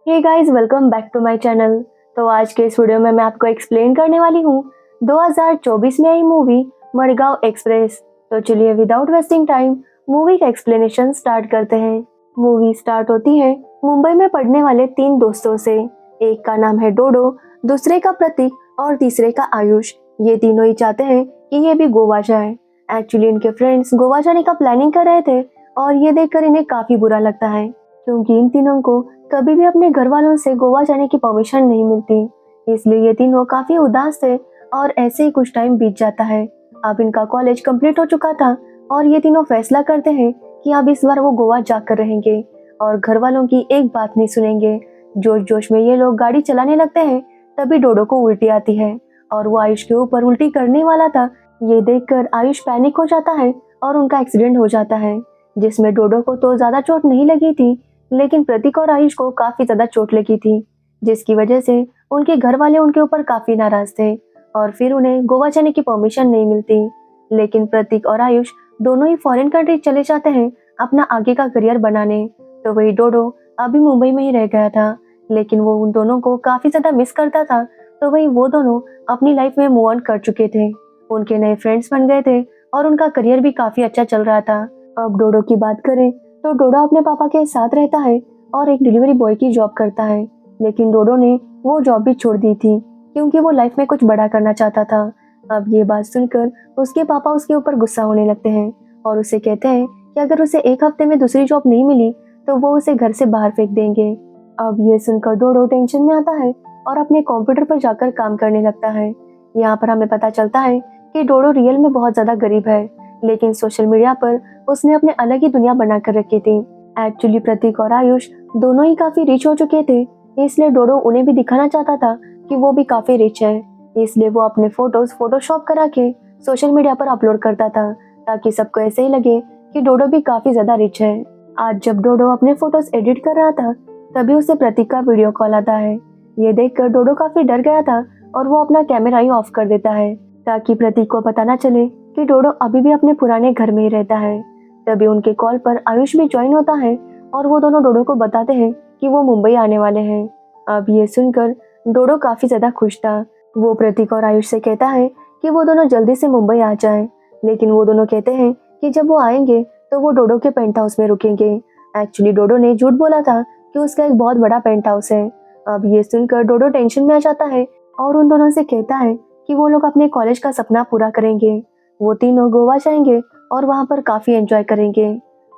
Hey guys, welcome back to my channel. तो आज के इस वीडियो में मैं आपको एक्सप्लेन करने वाली हूँ 2024 में आई मूवी मडगांव एक्सप्रेस। तो चलिए विदाउट वेस्टिंग टाइम मूवी का एक्सप्लेनेशन स्टार्ट करते हैं। मूवी स्टार्ट होती है मुंबई में पढ़ने वाले तीन दोस्तों से। एक का नाम है डोडो, दूसरे का प्रतीक और तीसरे का आयुष। ये तीनों ही चाहते हैं कि ये भी गोवा जाए। एक्चुअली इनके फ्रेंड्स गोवा जाने का प्लानिंग कर रहे थे और ये देखकर इन्हें काफी बुरा लगता है, क्योंकि इन तीनों को कभी भी अपने घर वालों से गोवा जाने की परमिशन नहीं मिलती। इसलिए ये तीनों काफी उदास थे और ऐसे ही कुछ टाइम बीत जाता है। अब इनका कॉलेज कंप्लीट हो चुका था और ये तीनों फैसला करते हैं कि अब इस बार वो गोवा जाकर रहेंगे और घर वालों की एक बात नहीं सुनेंगे। जोश जोश में ये लोग गाड़ी चलाने लगते हैं, तभी डोडो को उल्टी आती है और वो आयुष के ऊपर उल्टी करने वाला था। ये देखकर आयुष पैनिक हो जाता है और उनका एक्सीडेंट हो जाता है, जिसमें डोडो को तो ज्यादा चोट नहीं लगी थी, लेकिन प्रतीक और आयुष को काफी ज्यादा चोट लगी थी, जिसकी वजह से उनके घर वाले उनके ऊपर काफी नाराज थे और फिर उन्हें गोवा जाने की परमिशन नहीं मिलती। लेकिन प्रतीक और आयुष दोनों ही फॉरेन कंट्री चले जाते हैं अपना आगे का करियर बनाने। तो वही डोडो अभी मुंबई में ही रह गया था, लेकिन वो उन दोनों को काफी ज्यादा मिस करता था। तो वही वो दोनों अपनी लाइफ में मूव ऑन कर चुके थे, उनके नए फ्रेंड्स बन गए थे और उनका करियर भी काफी अच्छा चल रहा था। अब डोडो की बात करें तो डोडो अपने पापा के साथ रहता है और एक डिलीवरी बॉय की जॉब करता है, लेकिन डोडो ने वो जॉब भी छोड़ दी थी क्योंकि वो लाइफ में कुछ बड़ा करना चाहता था। अब ये बात सुनकर उसके पापा उसके ऊपर गुस्सा होने लगते हैं और उसे कहते हैं कि अगर उसे एक हफ्ते में दूसरी जॉब नहीं मिली तो वो उसे घर से बाहर फेंक देंगे। अब ये सुनकर डोडो टेंशन में आता है और अपने कंप्यूटर पर जाकर काम करने लगता है। यहाँ पर हमें पता चलता है कि डोडो रियल में बहुत ज्यादा गरीब है, लेकिन सोशल मीडिया पर उसने अपने अलग ही दुनिया बनाकर रखी थी। एक्चुअली प्रतीक और आयुष दोनों ही काफी रिच हो चुके थे, इसलिए डोडो उन्हें भी दिखाना चाहता था कि वो भी काफी रिच है। इसलिए वो अपने फोटोज फोटोशॉप करा के सोशल मीडिया पर अपलोड करता था, ताकि सबको ऐसे ही लगे कि डोडो भी काफी ज्यादा रिच है। आज जब डोडो अपने फोटोज एडिट कर रहा था, तभी उसे प्रतीक का वीडियो कॉल आता है। ये देखकर डोडो काफी डर गया था और वो अपना कैमरा ही ऑफ कर देता है, ताकि प्रतीक को पता ना चले कि डोडो अभी भी अपने पुराने घर में ही रहता है। तभी उनके कॉल पर आयुष भी ज्वाइन होता है और वो दोनों डोडो को बताते हैं कि वो मुंबई आने वाले हैं। अब ये सुनकर डोडो काफी ज्यादा खुश था। वो प्रतीक और आयुष से कहता है कि वो दोनों जल्दी से मुंबई आ जाएं, लेकिन वो दोनों कहते हैं कि जब वो आएंगे तो वो डोडो के पेंट हाउस में रुकेंगे। एक्चुअली डोडो ने झूठ बोला था कि उसका एक बहुत बड़ा पेंट हाउस है। अब ये सुनकर डोडो टेंशन में आ जाता है और उन दोनों से कहता है कि वो लोग अपने कॉलेज का सपना पूरा करेंगे। वो तीनों गोवा जाएंगे और वहां पर काफी एंजॉय करेंगे।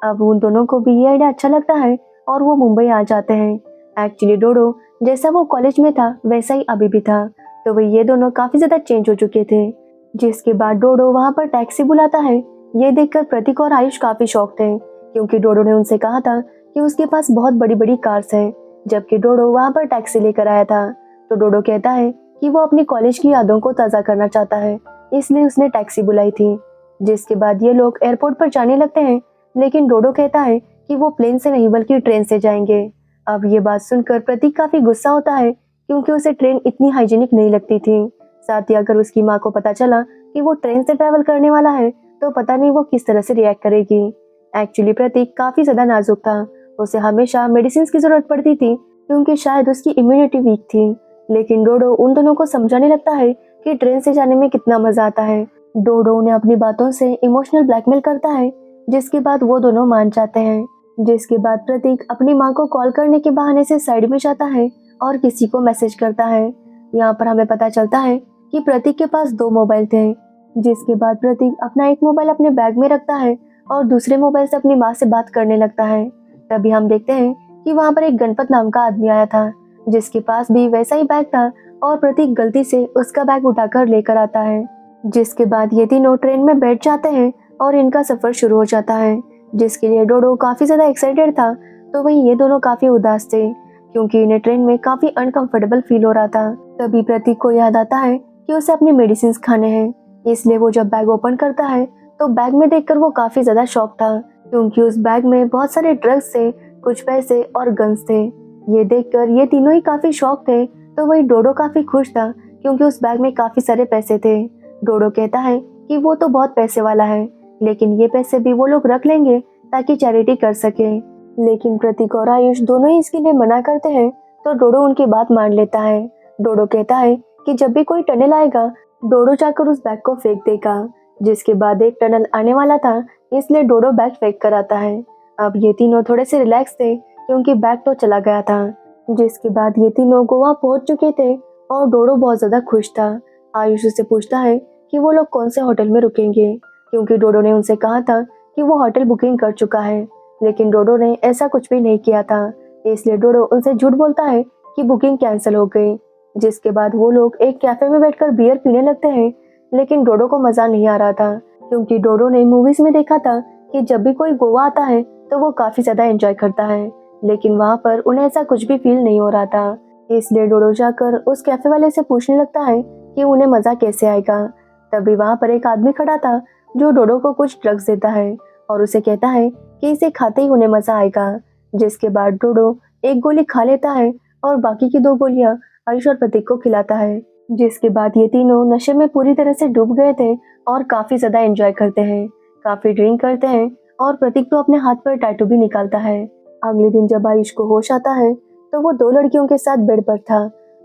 अब उन दोनों को भी ये आइडिया अच्छा लगता है और वो मुंबई आ जाते हैं। एक्चुअली डोडो जैसा वो कॉलेज में था वैसा ही अभी भी था, तो वही ये दोनों काफी ज्यादा चेंज हो चुके थे। जिसके बाद डोडो वहां पर टैक्सी बुलाता है। ये देखकर प्रतीक और आयुष काफी शॉक थे, क्योंकि डोडो ने उनसे कहा था कि उसके पास बहुत बड़ी बड़ी कार्स हैं, जबकि डोडो वहां पर टैक्सी लेकर आया था। तो डोडो कहता है कि वो अपनी कॉलेज की यादों को ताज़ा करना चाहता है, इसलिए उसने टैक्सी बुलाई थी। जिसके बाद ये लोग एयरपोर्ट पर जाने लगते हैं, लेकिन डोडो कहता है कि वो प्लेन से नहीं बल्कि ट्रेन से जाएंगे। अब ये बात सुनकर प्रतीक काफी गुस्सा होता है, क्योंकि उसे ट्रेन इतनी हाइजीनिक नहीं लगती थी। साथ ही अगर उसकी माँ को पता चला कि वो ट्रेन से ट्रैवल करने वाला है तो पता नहीं वो किस तरह से रिएक्ट करेगी। एक्चुअली प्रतीक काफी ज्यादा नाजुक था, उसे हमेशा मेडिसिन की जरूरत पड़ती थी, क्योंकि शायद उसकी इम्यूनिटी वीक थी। लेकिन डोडो उन दोनों को समझाने लगता है कि ट्रेन से जाने में कितना मजा आता है। डोडो उन्हें अपनी बातों से इमोशनल ब्लैकमेल करता है, जिसके बाद वो दोनों मान जाते हैं। जिसके बाद प्रतीक अपनी माँ को कॉल करने के बहाने से साइड में जाता है और किसी को मैसेज करता है। यहाँ पर हमें पता चलता है कि प्रतीक के पास दो मोबाइल थे। जिसके बाद प्रतीक अपना एक मोबाइल अपने बैग में रखता है और दूसरे मोबाइल से अपनी माँ से बात करने लगता है। तभी हम देखते हैं कि वहाँ पर एक गणपत नाम का आदमी आया था, जिसके पास भी वैसा ही बैग था, और प्रतीक गलती से उसका बैग उठाकर लेकर आता है। जिसके बाद ये तीनों ट्रेन में बैठ जाते हैं और इनका सफर शुरू हो जाता है, जिसके लिए डोडो काफी ज्यादा एक्साइटेड था। तो वहीं ये दोनों काफी उदास थे, क्योंकि इन्हें ट्रेन में काफी अनकंफर्टेबल फील हो रहा था। तभी प्रतीक को याद आता है कि उसे अपनी मेडिसिन खाने हैं, इसलिए वो जब बैग ओपन करता है तो बैग में देखकर वो काफी ज्यादा शॉक था, क्योंकि उस बैग में बहुत सारे ड्रग्स थे, कुछ पैसे और गन्स थे। ये देखकर ये तीनों ही काफी शॉक थे। तो वही डोडो काफी खुश था, क्योंकि उस बैग में काफी सारे पैसे थे। डोडो कहता है कि वो तो बहुत पैसे वाला है, लेकिन ये पैसे भी वो लोग रख लेंगे ताकि चैरिटी कर सके। लेकिन प्रतीक और आयुष दोनों ही इसके लिए मना करते हैं तो डोडो उनकी बात मान लेता है। डोडो कहता है कि जब भी कोई टनल आएगा डोडो जाकर उस बैग को फेंक देगा। जिसके बाद एक टनल आने वाला था, इसलिए डोडो बैग फेंक कर आता है। अब ये तीनों थोड़े से रिलैक्स थे क्योंकि बैग तो चला गया था। जिसके बाद ये तीनों गोवा पहुंच चुके थे और डोडो बहुत ज्यादा खुश था। आयुष उससे पूछता है कि वो लोग कौन से होटल में रुकेंगे, क्योंकि डोडो ने उनसे कहा था कि वो होटल बुकिंग कर चुका है, लेकिन डोडो ने ऐसा कुछ भी नहीं किया था। इसलिए डोडो उनसे झूठ बोलता है कि बुकिंग कैंसिल हो गई। जिसके बाद वो लोग एक कैफे में बैठकर बियर पीने लगते हैं, लेकिन डोडो को मजा नहीं आ रहा था क्योंकि डोडो ने मूवीज में देखा था कि जब भी कोई गोवा आता है तो वो काफी ज्यादा एंजॉय करता है, लेकिन वहाँ पर उन्हें ऐसा कुछ भी फील नहीं हो रहा था। इसलिए डोडो जाकर उस कैफे वाले से पूछने लगता है कि उन्हें मजा कैसे आएगा। तभी वहाँ पर एक आदमी खड़ा था जो डोडो को कुछ ड्रग्स देता है और उसे कहता है कि इसे खाते ही उन्हें मजा आएगा। जिसके बाद डोडो एक गोली खा लेता है और बाकी की 2 गोलियां आयुष और प्रतीक को खिलाता है। जिसके बाद ये तीनों नशे में पूरी तरह से डूब गए थे और काफी ज्यादा एंजॉय करते हैं, काफी ड्रिंक करते हैं और प्रतीक तो अपने हाथ पर टैटू भी निकालता है। अगले दिन जब आयुष को होश आता है तो वो 2 लड़कियों के साथ बेड पर था।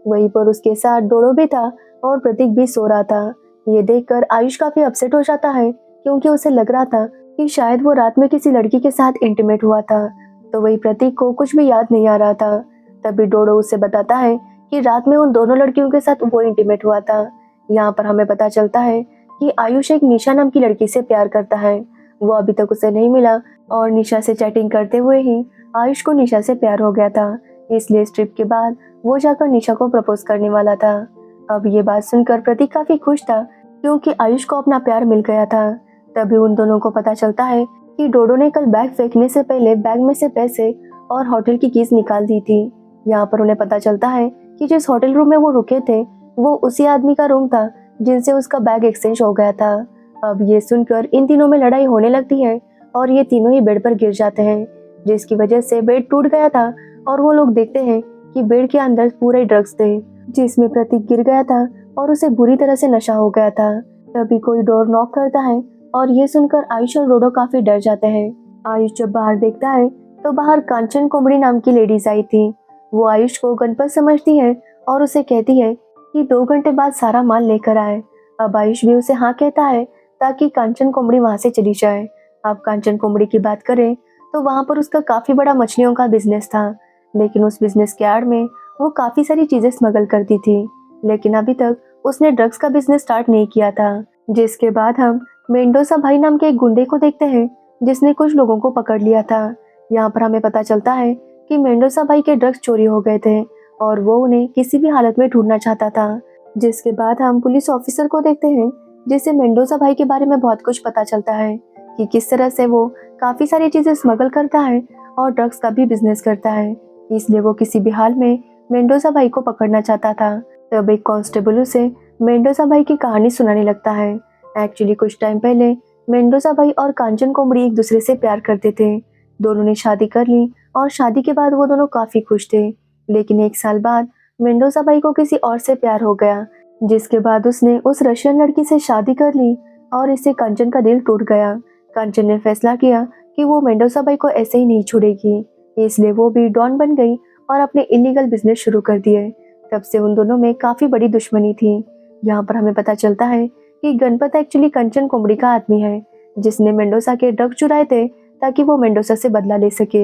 वहीं पर उसके साथ डोडो भी था और प्रतीक भी सो रहा था। ये देखकर आयुष काफी अपसेट हो जाता है क्योंकि उसे लग रहा था कि शायद वो रात में किसी लड़की के साथ इंटीमेट हुआ था। तो वही प्रतीक को कुछ भी याद नहीं आ रहा था। तभी डोडो उसे बताता है कि रात में उन दोनों लड़कियों के साथ वो इंटीमेट हुआ था। यहाँ पर हमें पता चलता है कि आयुष एक निशा नाम की लड़की से प्यार करता है। वो अभी तक उसे नहीं मिला और निशा से चैटिंग करते हुए ही आयुष को निशा से प्यार हो गया था। इसलिए इस ट्रिप के बाद वो जाकर निशा को प्रपोज करने वाला था। अब ये बात सुनकर प्रतीक काफी खुश था क्योंकि आयुष को अपना प्यार मिल गया था। तभी उन दोनों को पता चलता है कि डोडो ने कल बैग फेंकने से पहले बैग में से पैसे और होटल की कीज निकाल दी थी। यहाँ पर उन्हें पता चलता है कि जिस होटल रूम में वो रुके थे वो उसी आदमी का रूम था जिनसे उसका बैग एक्सचेंज हो गया था। अब ये सुनकर इन तीनों में लड़ाई होने लगती है और ये तीनों ही बेड पर गिर जाते हैं, जिसकी वजह से बेड टूट गया था और वो लोग देखते हैं कि बेड के अंदर पूरे ड्रग्स थे जिसमें प्रतीक गिर गया था और उसे बुरी तरह से नशा हो गया था। तभी कोई डोर नॉक करता है और ये सुनकर आयुष और डोडो काफी डर जाते हैं। आयुष जब बाहर देखता है तो बाहर कांचन कोमड़ी नाम की लेडीज आई थी। वो आयुष को गणपत समझती है और उसे कहती है कि 2 घंटे बाद सारा माल लेकर आए। अब आयुष भी उसे हाँ कहता है ताकि कांचन कोमड़ी वहां से चली जाए। अब कांचन कोमड़ी की बात करें तो वहां पर उसका काफी बड़ा मछलियों का बिजनेस था, लेकिन उस बिजनेस के आड़ में वो काफी सारी चीजें स्मगल करती थी, लेकिन अभी तक उसने ड्रग्स का बिजनेस स्टार्ट नहीं किया था। जिसके बाद हम मेंडोसा भाई नाम के एक गुंडे को देखते हैं जिसने कुछ लोगों को पकड़ लिया था। यहाँ पर हमें पता चलता है कि मेंडोसा भाई के ड्रग्स चोरी हो गए थे और वो उन्हें किसी भी हालत में ढूंढना चाहता था। जिसके बाद हम पुलिस ऑफिसर को देखते हैं जिससे मेंडोसा भाई के बारे में बहुत कुछ पता चलता है कि किस तरह से वो काफी सारी चीजें स्मगल करता है और ड्रग्स का भी बिजनेस करता है। इसलिए वो किसी भी हाल में मेंडोसा भाई को पकड़ना चाहता था। तब एक कांस्टेबल उसे मेंडोसा भाई की कहानी सुनाने लगता है। एक्चुअली कुछ टाइम पहले मेंडोसा भाई और कांचन कोमड़ी एक दूसरे से प्यार करते थे। दोनों ने शादी कर ली और शादी के बाद वो दोनों काफी खुश थे, लेकिन 1 साल बाद मेंडोसा भाई को किसी और से प्यार हो गया, जिसके बाद उसने उस रशियन लड़की से शादी कर ली और इससे कांचन का दिल टूट गया। कांचन ने फैसला किया कि वो मेंडोसा भाई को ऐसे ही नहीं छोड़ेगी, इसलिए वो भी डॉन बन गई और अपने इलीगल बिजनेस शुरू कर दिए। तब से उन दोनों में काफी बड़ी दुश्मनी थी। यहाँ पर हमें पता चलता है कि गणपत एक्चुअली कंचन कोमड़ी का आदमी है जिसने मेंडोसा के ड्रग चुराए थे ताकि वो मेंडोसा से बदला ले सके।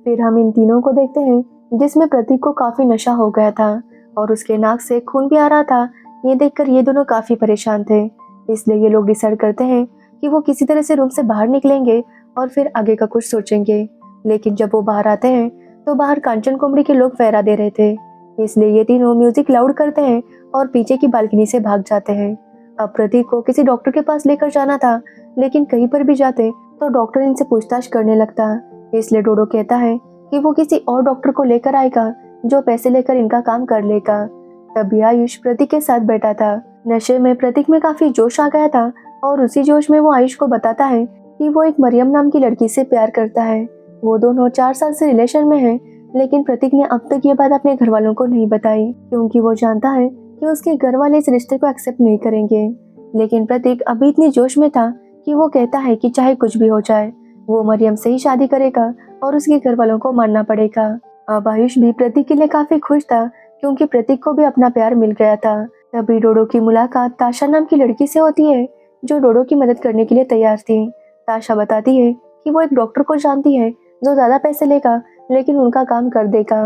फिर हम इन तीनों को देखते हैं जिसमें प्रतीक को काफी नशा हो गया था और उसके नाक से खून भी आ रहा था। ये देखकर ये दोनों काफी परेशान थे, इसलिए ये लोग डिसाइड करते हैं कि वो किसी तरह से रूम से बाहर निकलेंगे और फिर आगे का कुछ सोचेंगे। लेकिन जब वो बाहर आते हैं तो बाहर कांचन कोमड़ी के लोग पहरा दे रहे थे, इसलिए ये तीनों म्यूजिक लाउड करते हैं और पीछे की बालकनी से भाग जाते हैं। अब प्रतीक को किसी डॉक्टर के पास लेकर जाना था, लेकिन कहीं पर भी जाते तो डॉक्टर इनसे पूछताछ करने लगता, इसलिए डोडो कहता है कि वो किसी और डॉक्टर को लेकर आएगा जो पैसे लेकर इनका काम कर लेगा। तभी आयुष प्रतीक के साथ बैठा था। नशे में प्रतीक में काफी जोश आ गया था और उसी जोश में वो आयुष को बताता है कि वो एक मरियम नाम की लड़की से प्यार करता है। वो दोनों 4 साल से रिलेशन में हैं, लेकिन प्रतीक ने अब तक ये बात अपने घर वालों को नहीं बताई क्योंकि वो जानता है कि उसके घर वाले इस रिश्ते को एक्सेप्ट नहीं करेंगे। लेकिन प्रतीक अभी इतनी जोश में था कि वो कहता है कि चाहे कुछ भी हो जाए वो मरियम से ही शादी करेगा और उसके घर वालों को मानना पड़ेगा। अब आयुष भी प्रतीक के लिए काफी खुश था क्योंकि प्रतीक को भी अपना प्यार मिल गया था। तभी डोडो की मुलाकात ताशा नाम की लड़की से होती है जो डोडो की मदद करने के लिए तैयार थी। ताशा बताती है कि वो एक डॉक्टर को जानती है जो ज्यादा पैसे लेगा लेकिन उनका काम कर देगा।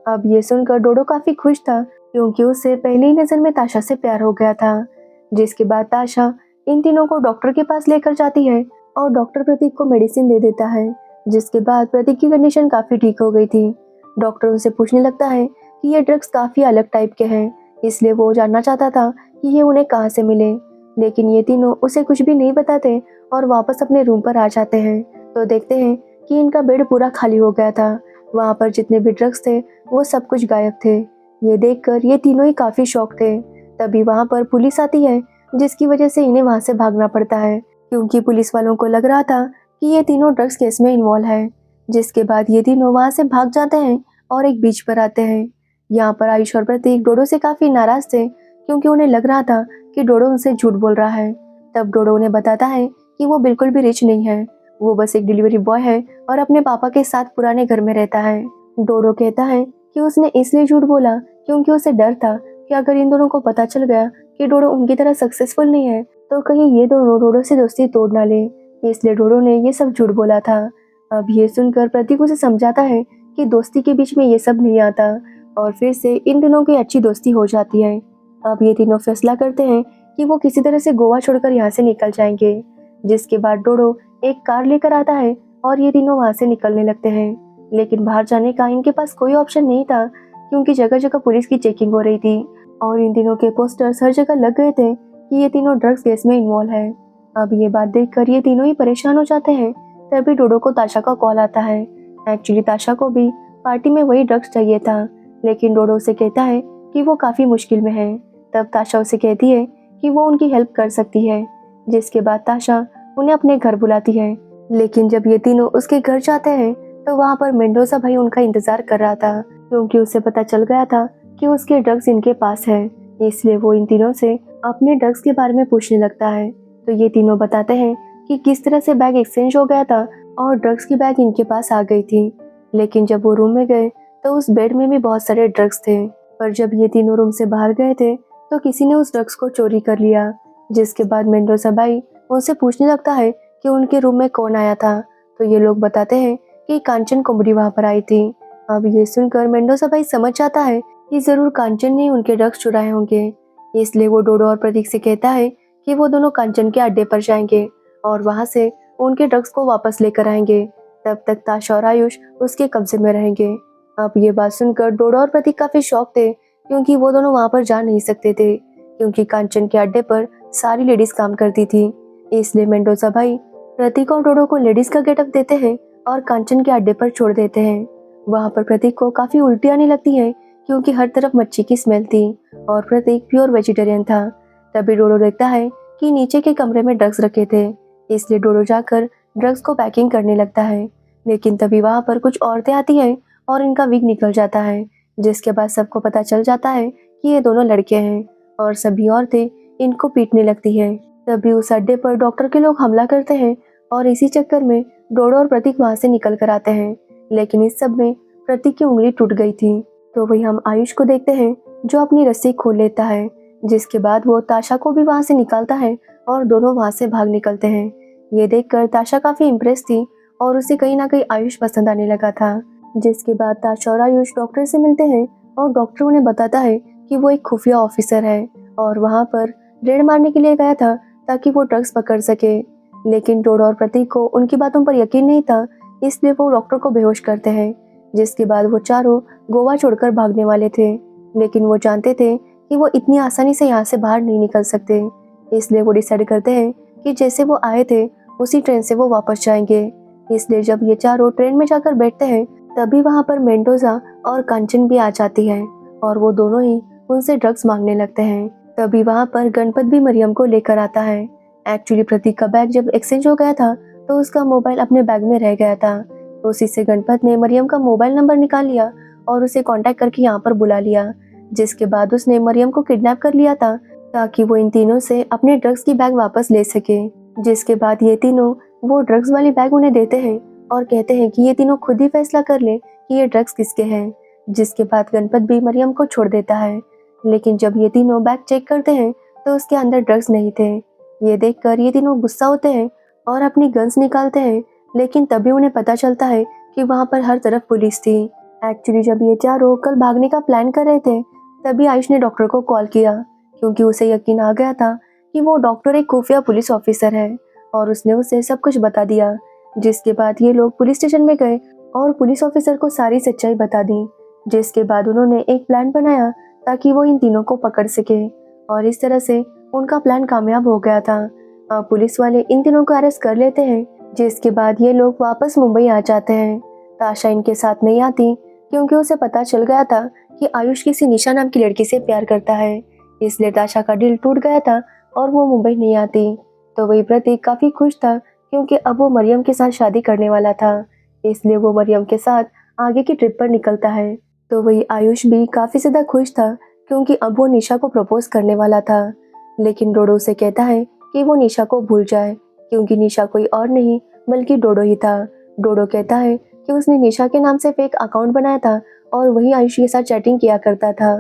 अब ये सुनकर डोडो काफी खुश था क्योंकि उसे पहली ही नजर में ताशा से प्यार हो गया था। जिसके बाद ताशा इन तीनों को डॉक्टर के पास लेकर जाती है और डॉक्टर प्रतीक को मेडिसिन दे देता है। जिसके बाद प्रतीक की कंडीशन काफी ठीक हो गई थी। डॉक्टर उनसे पूछने लगता है कि ये ड्रग्स काफी अलग टाइप के हैं, इसलिए वो जानना चाहता था कि ये उन्हें कहाँ से मिले। लेकिन ये तीनों उसे कुछ भी नहीं बताते और वापस अपने रूम पर आ जाते हैं तो देखते हैं कि इनका बेड पूरा खाली हो गया था। वहाँ पर जितने भी ड्रग्स थे वो सब कुछ गायब थे। ये देखकर ये तीनों ही काफी शॉक थे। तभी वहाँ पर पुलिस आती है जिसकी वजह से इन्हें वहाँ से भागना पड़ता है क्योंकि पुलिस वालों को लग रहा था कि ये तीनों ड्रग्स केस में इन्वॉल्व है। जिसके बाद ये तीनों वहाँ से भाग जाते हैं और एक बीच पर आते हैं। यहाँ पर आयुष और प्रतीक डोडो से काफी नाराज थे क्योंकि उन्हें लग रहा था कि डोडो उनसे झूठ बोल रहा है। तब डोडो उन्हें बताता है कि वो बिल्कुल भी रिच नहीं है, वो बस एक डिलीवरी बॉय है और अपने पापा के साथ पुराने घर में रहता है। डोडो कहता है कि उसने इसलिए झूठ बोला क्योंकि उसे डर था कि अगर इन दोनों को पता चल गया कि डोडो उनकी तरह सक्सेसफुल नहीं है तो कहीं ये दोनों डोडो से दोस्ती तोड़ ना ले, इसलिए डोडो ने ये सब झूठ बोला था। अब ये सुनकर प्रतीक उसे समझाता है कि दोस्ती के बीच में ये सब नहीं आता और फिर से इन दोनों की अच्छी दोस्ती हो जाती है। अब ये तीनों फैसला करते हैं कि वो किसी तरह से गोवा छोड़कर यहाँ से निकल जाएंगे। जिसके बाद डोडो एक कार लेकर आता है और ये तीनों वहाँ से निकलने लगते हैं। लेकिन बाहर जाने का इनके पास कोई ऑप्शन नहीं था क्योंकि जगह जगह पुलिस की चेकिंग हो रही थी और इन तीनों के पोस्टर्स हर जगह लग गए थे कि ये तीनों ड्रग्स केस में इन्वॉल्व है। अब ये बात देखकर ये तीनों ही परेशान हो जाते हैं। तभी डोडो को ताशा का कॉल आता है। एक्चुअली ताशा को भी पार्टी में वही ड्रग्स चाहिए था लेकिन डोडो उसे कहता है कि वो काफी मुश्किल में है। तब ताशा उसे कहती है कि वो उनकी हेल्प कर सकती है। जिसके बाद ताशा उन्हें अपने घर बुलाती है। लेकिन जब ये तीनों उसके घर जाते हैं तो वहाँ पर मेंडोजा भाई उनका इंतजार कर रहा था क्योंकि उसे पता चल गया था कि उसके ड्रग्स इनके पास है, इसलिए वो इन तीनों से अपने ड्रग्स के बारे में पूछने लगता है। तो ये तीनों बताते हैं कि किस तरह से बैग एक्सचेंज हो गया था और ड्रग्स की बैग इनके पास आ गई थी। लेकिन जब वो रूम में गए तो उस बेड में भी बहुत सारे ड्रग्स थे, पर जब ये तीनों रूम से बाहर गए थे तो किसी ने उस ड्रग्स को चोरी कर लिया। जिसके बाद मेंडोजा भाई उनसे पूछने लगता है कि उनके रूम में कौन आया था। तो ये लोग बताते हैं कि कांचन कुमरी वहाँ पर आई थी। अब ये सुनकर मेंडोजा भाई समझ जाता है कि जरूर कांचन ने उनके ड्रग्स चुराए होंगे, इसलिए वो डोडो और प्रतीक से कहता है कि वो दोनों कांचन के अड्डे पर जाएंगे और वहाँ से उनके ड्रग्स को वापस लेकर आएंगे। तब तक ताशा और आयुष उसके कब्जे में रहेंगे। अब ये बात सुनकर डोडो और प्रतीक काफी शॉक थे क्योंकि वो दोनों वहाँ पर जा नहीं सकते थे क्योंकि कांचन के अड्डे पर सारी लेडीज काम करती थी। इसलिए मेंडोजा भाई प्रतीक और डोडो को लेडीज का गेटअप देते हैं और कांचन के अड्डे पर छोड़ देते हैं। वहाँ पर प्रतीक को काफी उल्टी आने लगती है क्योंकि हर तरफ मच्छी की स्मेल थी और प्रतीक प्योर वेजिटेरियन था। तभी डोडो देखता है कि नीचे के कमरे में ड्रग्स रखे थे, इसलिए डोडो जाकर ड्रग्स को पैकिंग करने लगता है। लेकिन तभी वहाँ पर कुछ औरतें आती हैं और इनका विग निकल जाता है। जिसके बाद सबको पता चल जाता है कि ये दोनों लड़के हैं और सभी औरतें इनको पीटने लगती है। तभी उस अड्डे पर डॉक्टर के लोग हमला करते हैं और इसी चक्कर में डोडो और प्रतीक वहाँ से निकल कर आते हैं। लेकिन इस सब में प्रतीक की उंगली टूट गई थी। तो वही हम आयुष को देखते हैं जो अपनी रस्सी खोल लेता है। जिसके बाद वो ताशा को भी वहाँ से निकालता है और दोनों वहाँ से भाग निकलते हैं। ये देखकर ताशा काफी इम्प्रेस थी और उसे कहीं ना कहीं आयुष पसंद आने लगा था। जिसके बाद ताशा और आयुष डॉक्टर से मिलते हैं और डॉक्टर उन्हें बताता है कि वो एक खुफिया ऑफिसर है और वहाँ पर रेड मारने के लिए गया था ताकि वो ड्रग्स पकड़ सके। लेकिन डोडो और प्रतीक को उनकी बातों पर यकीन नहीं था, इसलिए वो डॉक्टर को बेहोश करते हैं। जिसके बाद वो चारों गोवा छोड़कर भागने वाले थे, लेकिन वो जानते थे कि वो इतनी आसानी से यहाँ से बाहर नहीं निकल सकते, इसलिए वो डिसाइड करते हैं कि जैसे वो आए थे उसी ट्रेन से वो वापस जाएंगे। इसलिए जब ये चारों ट्रेन में जाकर बैठते हैं तभी वहाँ पर मेंडोजा और कांचन भी आ जाती है और वो दोनों ही उनसे ड्रग्स मांगने लगते हैं। तभी वहाँ पर गणपत भी मरियम को लेकर आता है। एक्चुअली प्रतीक का बैग जब एक्सचेंज हो गया था तो उसका मोबाइल अपने बैग में रह गया था। उसी से गणपत ने मरियम का मोबाइल नंबर निकाल लिया और उसे कांटेक्ट करके यहाँ पर बुला लिया। जिसके बाद उसने मरियम को किडनैप कर लिया था ताकि वो इन तीनों से अपने ड्रग्स की बैग वापस ले सके। जिसके बाद ये तीनों वो ड्रग्स वाली बैग उन्हें देते हैं और कहते हैं कि ये तीनों खुद ही फैसला कर ले कि ये ड्रग्स किसके हैं, जिसके बाद गणपत भी मरियम को छोड़ देता है। लेकिन जब ये तीनों बैग चेक करते हैं तो उसके अंदर ड्रग्स नहीं थे। ये देखकर ये तीनों गुस्सा होते हैं और अपनी गन्स निकालते हैं, लेकिन तभी उन्हें पता चलता है कि वहाँ पर हर तरफ पुलिस थी। एक्चुअली जब ये चारों कल भागने का प्लान कर रहे थे, तभी आयुष ने डॉक्टर को कॉल किया, क्योंकि उसे यकीन आ गया था कि वो डॉक्टर एक खुफिया पुलिस ऑफिसर है, और उसने उसे सब कुछ बता दिया। जिसके बाद ये लोग पुलिस स्टेशन में गए और पुलिस ऑफिसर को सारी सच्चाई बता दी। जिसके बाद उन्होंने एक प्लान बनाया ताकि वो इन तीनों को पकड़ सके, और इस तरह से उनका प्लान कामयाब हो गया था। अब पुलिस वाले इन तीनों को अरेस्ट कर लेते हैं। जिसके बाद ये लोग वापस मुंबई आ जाते हैं। ताशा इनके साथ नहीं आती, क्योंकि उसे पता चल गया था कि आयुष किसी निशा नाम की लड़की से प्यार करता है, इसलिए ताशा का दिल टूट गया था और वो मुंबई नहीं आती। तो वही प्रतीक काफ़ी खुश था, क्योंकि अब वो मरियम के साथ शादी करने वाला था, इसलिए वो मरियम के साथ आगे की ट्रिप पर निकलता है। तो वही आयुष भी काफ़ी ज़्यादा खुश था, क्योंकि अब वो निशा को प्रपोज करने वाला था। लेकिन डोडो उसे कहता है कि वो निशा को भूल जाए, क्योंकि निशा कोई और नहीं बल्कि डोडो ही था। डोडो कहता है कि उसने निशा के नाम से फेक अकाउंट बनाया था और वही आयुष के साथ चैटिंग किया करता था।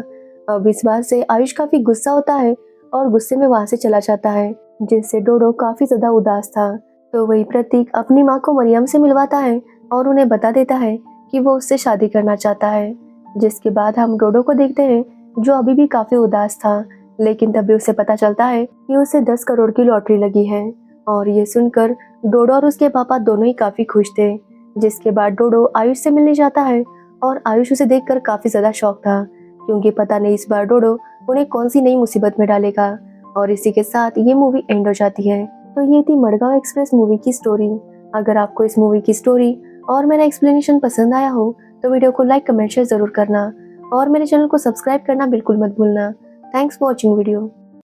अब इस बात से आयुष काफ़ी गुस्सा होता है और गुस्से में वहाँ से चला जाता है, जिससे डोडो काफ़ी ज़्यादा उदास था। तो वही प्रतीक अपनी माँ को मरियम से मिलवाता है और उन्हें बता देता है कि वो उससे शादी करना चाहता है। जिसके बाद हम डोडो को देखते हैं, जो अभी भी काफ़ी उदास था, लेकिन तभी उसे पता चलता है कि उसे 10 करोड़ की लॉटरी लगी है। और ये सुनकर डोडो और उसके पापा दोनों ही काफ़ी खुश थे। जिसके बाद डोडो आयुष से मिलने जाता है और आयुष उसे देखकर काफ़ी ज़्यादा शॉक था, क्योंकि पता नहीं इस बार डोडो उन्हें कौन सी नई मुसीबत में डालेगा। और इसी के साथ ये मूवी एंड हो जाती है। तो ये थी मड़गांव एक्सप्रेस मूवी की स्टोरी। अगर आपको इस मूवी की स्टोरी और मेरा एक्सप्लेनेशन पसंद आया हो तो वीडियो को लाइक कमेंट शेयर ज़रूर करना, और मेरे चैनल को सब्सक्राइब करना बिल्कुल मत भूलना। Thanks for watching video.